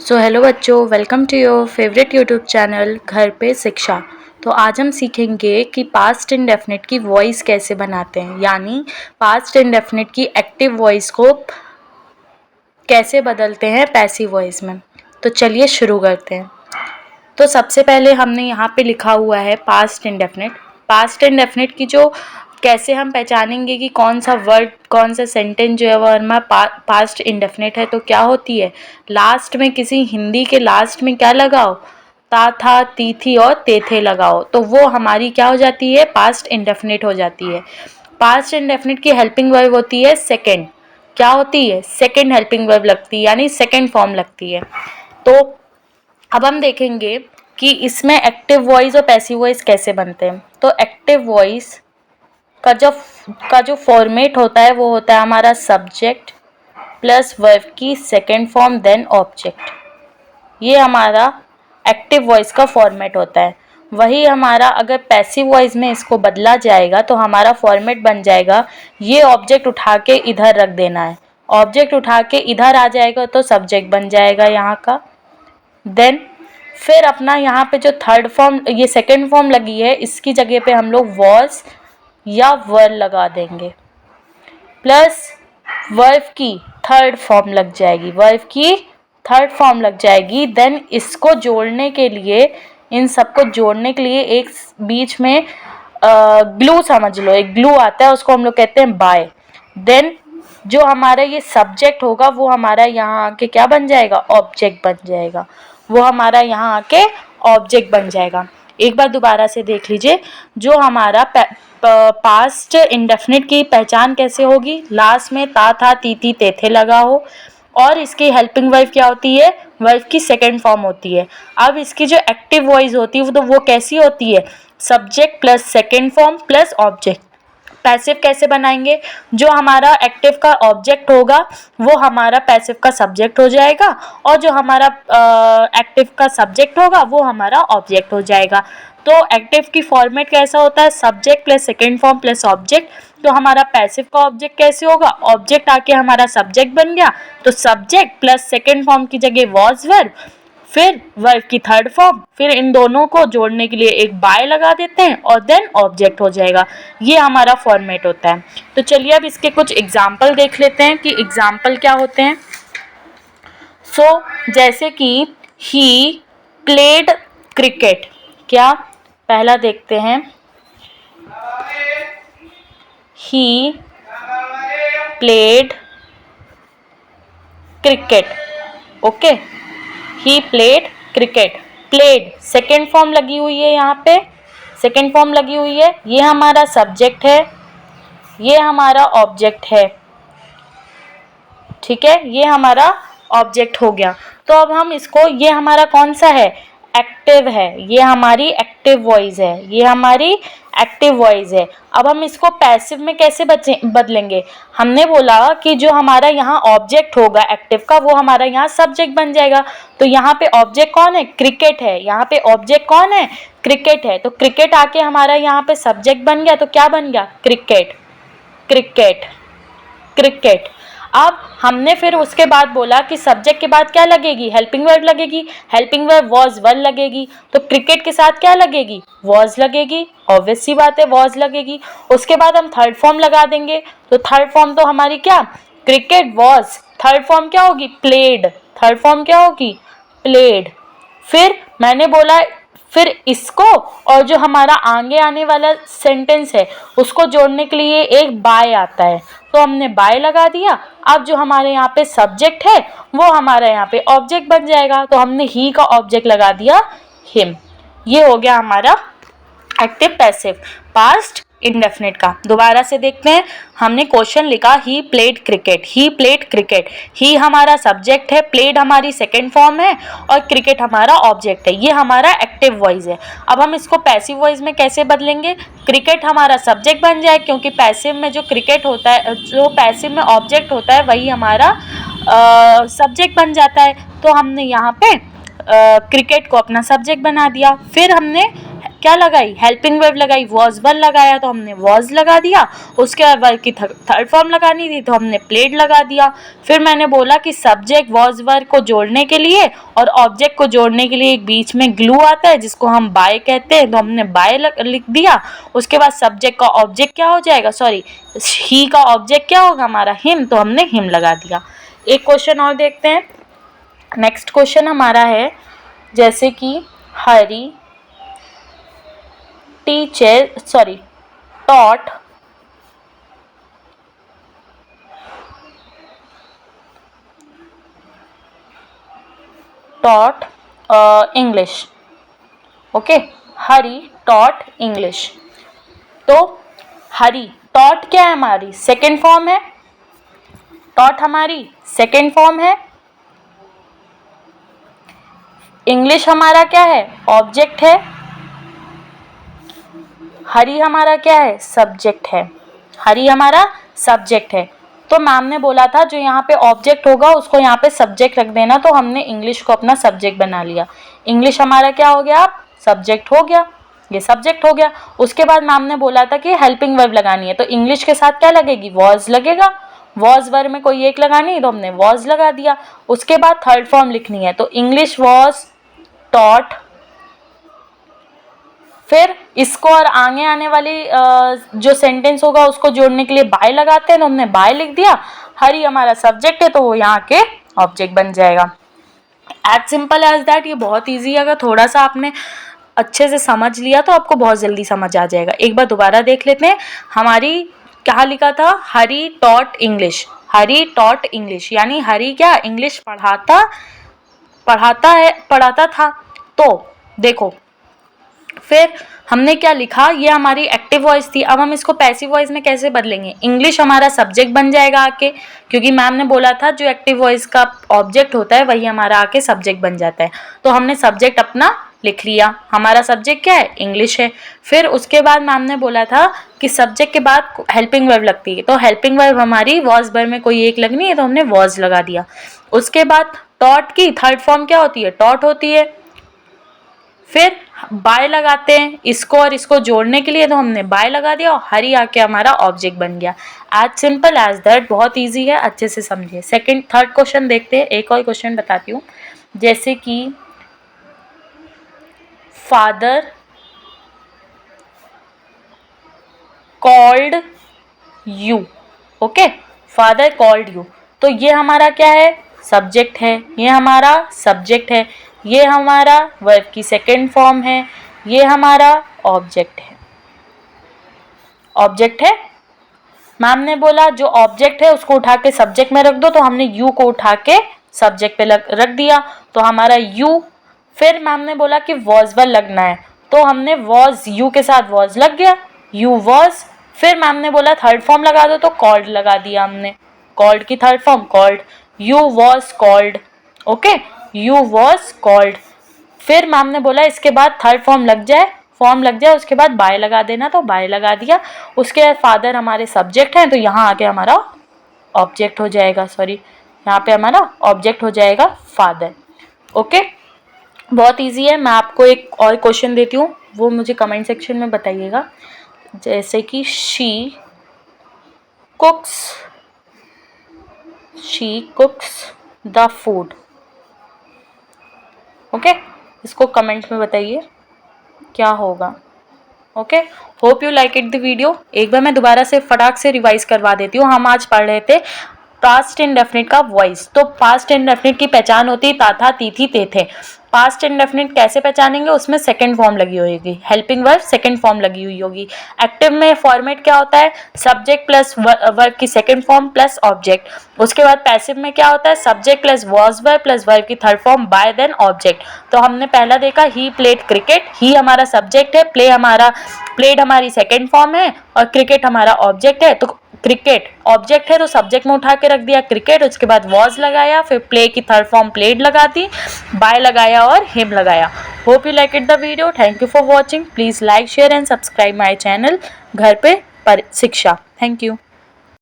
सो hello बच्चों, welcome to your favourite YouTube channel घर पे शिक्षा। तो आज हम सीखेंगे कि पास्ट इंडेफिनिट की वॉइस कैसे बनाते हैं, यानी पास्ट इंडेफिनिट की एक्टिव वॉइस को कैसे बदलते हैं पैसिव वॉइस में। तो चलिए शुरू करते हैं। तो सबसे पहले हमने यहाँ पे लिखा हुआ है पास्ट इंडेफिनिट। पास्ट इंडेफिनिट की जो कैसे हम पहचानेंगे कि कौन सा वर्ड, कौन सा सेंटेंस जो है वो हमारा पास्ट इंडेफिनिट है, तो क्या होती है, लास्ट में किसी हिंदी के लास्ट में क्या लगाओ, ता था ती थी और ते थे लगाओ, तो वो हमारी क्या हो जाती है, पास्ट इंडेफिनिट हो जाती है। पास्ट इंडेफिनिट की हेल्पिंग वर्ब होती है सेकेंड। क्या होती है, सेकेंड हेल्पिंग वर्ब लगती है, यानी सेकेंड फॉर्म लगती है। तो अब हम देखेंगे कि इसमें एक्टिव वॉइस और पैसिव वॉइस कैसे बनते हैं। तो एक्टिव वॉइस का जो फॉर्मेट होता है वो होता है हमारा सब्जेक्ट प्लस वर्ब की सेकेंड फॉर्म देन ऑब्जेक्ट। ये हमारा एक्टिव वॉइस का फॉर्मेट होता है। वही हमारा अगर पैसिव वॉइस में इसको बदला जाएगा तो हमारा फॉर्मेट बन जाएगा, ये ऑब्जेक्ट उठा के इधर रख देना है, ऑब्जेक्ट उठा के इधर आ जाएगा तो सब्जेक्ट बन जाएगा यहाँ का। देन फिर अपना यहाँ पे जो थर्ड फॉर्म, ये सेकेंड फॉर्म लगी है, इसकी जगह पे हम लोग वॉज या वर लगा देंगे, प्लस वर्ब की थर्ड फॉर्म लग जाएगी, वर्ब की थर्ड फॉर्म लग जाएगी। देन इसको जोड़ने के लिए, इन सबको जोड़ने के लिए एक बीच में ग्लू समझ लो, एक ग्लू आता है, उसको हम लोग कहते हैं बाय। देन जो हमारा ये सब्जेक्ट होगा वो हमारा यहाँ आके क्या बन जाएगा, ऑब्जेक्ट बन जाएगा, वो हमारा यहाँ आके ऑब्जेक्ट बन जाएगा। एक बार दोबारा से देख लीजिए, जो हमारा पास्ट इंडेफिनिट की पहचान कैसे होगी, लास्ट में ता था ती थी ते थे लगा हो, और इसकी हेल्पिंग वर्ब क्या होती है, वर्ब की सेकेंड फॉर्म होती है। अब इसकी जो एक्टिव वॉइस होती है तो वो कैसी होती है, subject plus second form plus object. Passive कैसे बनाएंगे, जो हमारा एक्टिव का ऑब्जेक्ट होगा वो हमारा पैसिव का सब्जेक्ट हो जाएगा, और जो हमारा एक्टिव का सब्जेक्ट होगा वो हमारा ऑब्जेक्ट हो जाएगा। तो एक्टिव की फॉर्मेट कैसा होता है, subject plus second form plus object. तो हमारा पैसिव का ऑब्जेक्ट कैसे होगा, ऑब्जेक्ट आके हमारा सब्जेक्ट बन गया, तो सब्जेक्ट प्लस सेकेंड फॉर्म की जगह वॉज वर्ब, फिर वर्ब की थर्ड फॉर्म, फिर इन दोनों को जोड़ने के लिए एक बाय लगा देते हैं और देन ऑब्जेक्ट हो जाएगा। ये हमारा फॉर्मेट होता है। तो चलिए अब इसके कुछ एग्जाम्पल देख लेते हैं कि एग्जाम्पल क्या होते हैं। जैसे कि ही प्लेड क्रिकेट, क्या, पहला देखते हैं, ही प्लेड क्रिकेट, ओके, ही played cricket. Played second form लगी हुई है, यहाँ पे सेकेंड फॉर्म लगी हुई है, ये हमारा सब्जेक्ट है, ये हमारा ऑब्जेक्ट है, ठीक है, ये हमारा ऑब्जेक्ट हो गया। तो अब हम इसको, ये हमारा कौन सा है, एक्टिव है, ये हमारी एक्टिव वॉइस है, ये हमारी एक्टिव वॉइस है। अब हम इसको पैसिव में कैसे बदलेंगे, हमने बोला कि जो हमारा यहाँ ऑब्जेक्ट होगा एक्टिव का वो हमारा यहाँ सब्जेक्ट बन जाएगा। तो यहाँ पे ऑब्जेक्ट कौन है, क्रिकेट है, यहाँ पे ऑब्जेक्ट कौन है, क्रिकेट है, तो क्रिकेट आके हमारा यहाँ पे सब्जेक्ट बन गया, तो क्या बन गया, क्रिकेट, क्रिकेट, क्रिकेट। अब हमने फिर उसके बाद बोला कि सब्जेक्ट के बाद क्या लगेगी, हेल्पिंग वर्ब लगेगी, हेल्पिंग वर्ब वॉज वर लगेगी, तो क्रिकेट के साथ क्या लगेगी, वॉज लगेगी, ऑब्वियस सी बात है वॉज लगेगी। उसके बाद हम थर्ड फॉर्म लगा देंगे, तो थर्ड फॉर्म तो हमारी क्या, क्रिकेट वॉज, थर्ड फॉर्म क्या होगी, प्लेड, थर्ड फॉर्म क्या होगी, प्लेड। फिर मैंने बोला, फिर इसको और जो हमारा आगे आने वाला सेंटेंस है उसको जोड़ने के लिए एक बाय आता है, तो हमने बाय लगा दिया। अब जो हमारे यहाँ पे सब्जेक्ट है वो हमारा यहाँ पे ऑब्जेक्ट बन जाएगा, तो हमने ही का ऑब्जेक्ट लगा दिया हिम। ये हो गया हमारा एक्टिव पैसिव पास्ट इंडेफिनिट का। दोबारा से देखते हैं, हमने क्वेश्चन लिखा he played cricket, he played cricket, ही हमारा सब्जेक्ट है, प्लेड हमारी सेकेंड फॉर्म है और क्रिकेट हमारा ऑब्जेक्ट है, ये हमारा एक्टिव वॉइस है। अब हम इसको पैसिव वॉइस में कैसे बदलेंगे, क्रिकेट हमारा सब्जेक्ट बन जाए, क्योंकि पैसिव में जो क्रिकेट होता है, जो पैसिव में ऑब्जेक्ट होता है वही हमारा सब्जेक्ट बन जाता है। तो हमने यहाँ पे क्रिकेट को अपना सब्जेक्ट बना दिया। फिर हमने क्या लगाई, हेल्पिंग वर्ब लगाई, वॉज वर लगाया तो हमने वॉज लगा दिया। उसके बाद वर्ब की थर्ड फॉर्म लगानी थी तो हमने प्लेड लगा दिया। फिर मैंने बोला कि सब्जेक्ट वॉज वर को जोड़ने के लिए और ऑब्जेक्ट को जोड़ने के लिए एक बीच में ग्लू आता है जिसको हम बाय कहते हैं, तो हमने बाय लिख दिया। उसके बाद सब्जेक्ट का ऑब्जेक्ट क्या हो जाएगा, सॉरी ही का ऑब्जेक्ट क्या होगा हमारा, हिम, तो हमने हिम लगा दिया। एक क्वेश्चन और देखते हैं। नेक्स्ट क्वेश्चन हमारा है जैसे कि हरी taught English। ओके, हरी taught English। तो हरी taught क्या है, हमारी सेकेंड फॉर्म है, taught हमारी सेकेंड फॉर्म है, इंग्लिश हमारा क्या है, ऑब्जेक्ट है, हरी हमारा क्या है, सब्जेक्ट है, हरी हमारा सब्जेक्ट है। तो मैम ने बोला था जो यहाँ पे ऑब्जेक्ट होगा उसको यहाँ पे सब्जेक्ट रख देना, तो हमने इंग्लिश को अपना सब्जेक्ट बना लिया। इंग्लिश हमारा क्या हो गया, सब्जेक्ट हो गया, ये सब्जेक्ट हो गया। उसके बाद मैम ने बोला था कि हेल्पिंग वर्ब लगानी है, तो इंग्लिश के साथ क्या लगेगी, वॉज लगेगा। वॉज वर्ब में कोई एक लगानी है तो हमने वॉज लगा दिया। उसके बाद थर्ड फॉर्म लिखनी है, तो इंग्लिश वॉज टॉट, फिर इसको और आगे आने वाली जो सेंटेंस होगा उसको जोड़ने के लिए बाय लगाते हैं, तो हमने बाय लिख दिया। हरी हमारा सब्जेक्ट है तो वो यहाँ के ऑब्जेक्ट बन जाएगा। As simple as that. ये बहुत ईजी है, अगर थोड़ा सा आपने अच्छे से समझ लिया तो आपको बहुत जल्दी समझ आ जाएगा। एक बार दोबारा देख लेते हैं। हमारी क्या लिखा था, हरी टॉट इंग्लिश, हरी टॉट इंग्लिश, यानी हरी क्या, इंग्लिश पढ़ाता था। तो देखो फिर हमने क्या लिखा, ये हमारी एक्टिव वॉइस थी। अब हम इसको पैसिव वॉइस में कैसे बदलेंगे, इंग्लिश हमारा सब्जेक्ट बन जाएगा आके, क्योंकि मैम ने बोला था जो एक्टिव वॉइस का ऑब्जेक्ट होता है वही हमारा आके सब्जेक्ट बन जाता है। तो हमने सब्जेक्ट अपना लिख लिया, हमारा सब्जेक्ट क्या है, इंग्लिश है। फिर उसके बाद मैम ने बोला था कि सब्जेक्ट के बाद हेल्पिंग वर्ब लगती है, तो हेल्पिंग वर्ब हमारी वॉज वर्ब में कोई एक लगनी है तो हमने वॉज लगा दिया। उसके बाद टॉट की थर्ड फॉर्म क्या होती है, टॉट होती है। फिर बाय लगाते हैं इसको और इसको जोड़ने के लिए, तो हमने बाय लगा दिया और हरी आके हमारा ऑब्जेक्ट बन गया। एज सिंपल एज दैट, बहुत इजी है, अच्छे से समझिए। थर्ड क्वेश्चन देखते हैं। एक और क्वेश्चन बताती हूँ, जैसे कि father called you. Okay, father called you, तो ये हमारा क्या है, सब्जेक्ट है, ये हमारा सब्जेक्ट है, ये हमारा वर्ब की सेकेंड फॉर्म है, ये हमारा ऑब्जेक्ट है, ऑब्जेक्ट है। मैम ने बोला जो ऑब्जेक्ट है उसको उठा के सब्जेक्ट में रख दो, तो हमने यू को उठा के सब्जेक्ट पे रख दिया, तो हमारा यू। फिर मैम ने बोला कि वॉज वर लगना है, तो हमने वॉज, यू के साथ वॉज लग गया, यू वॉज। फिर मैम ने बोला थर्ड फॉर्म लगा दो, तो कॉल्ड लगा दिया हमने, कॉल्ड की third form called, you was called. Okay, you was called. फिर मैम ने बोला इसके बाद थर्ड फॉर्म लग जाए उसके बाद बाय लगा देना, तो बाय लगा दिया। उसके बाद फादर हमारे सब्जेक्ट हैं, तो यहाँ आके हमारा ऑब्जेक्ट हो जाएगा, सॉरी यहाँ पे हमारा ऑब्जेक्ट हो जाएगा फादर। ओके, बहुत इजी है। मैं आपको एक और क्वेश्चन देती हूँ, वो मुझे कमेंट सेक्शन में बताइएगा। जैसे कि शी कुक्स द फूड। ओके, इसको कमेंट में बताइए क्या होगा। Okay, hope you like it the video. एक बार मैं दोबारा से फटाक से रिवाइज करवा देती हूँ। हम आज पढ़ रहे थे पास्ट इंडेफिनिट का वॉइस। तो पास्ट इंडेफिनिट की पहचान होती है ता था, ती थी, ते थे। पास्ट इंडेफिनिट कैसे पहचानेंगे, उसमें सेकंड फॉर्म लगी होगी, हेल्पिंग वर्ब सेकंड फॉर्म लगी हुई होगी। एक्टिव में फॉर्मेट क्या होता है, सब्जेक्ट प्लस वर्ब की सेकंड फॉर्म प्लस ऑब्जेक्ट। उसके बाद पैसिव में क्या होता है, subject plus was verb plus verb की third form by then object. तो हमने पहला देखा ही प्लेड क्रिकेट, ही हमारा सब्जेक्ट है, प्लेड हमारी सेकंड फॉर्म है और क्रिकेट हमारा ऑब्जेक्ट है। तो क्रिकेट ऑब्जेक्ट है तो सब्जेक्ट में उठा के रख दिया क्रिकेट, उसके बाद वॉज लगाया, फिर प्ले की थर्ड फॉर्म प्लेड लगा दी, बाय लगाया और हिम लगाया। Hope you like it the video. Thank you for watching. Please like, share and subscribe my channel घर पे शिक्षा। Thank you.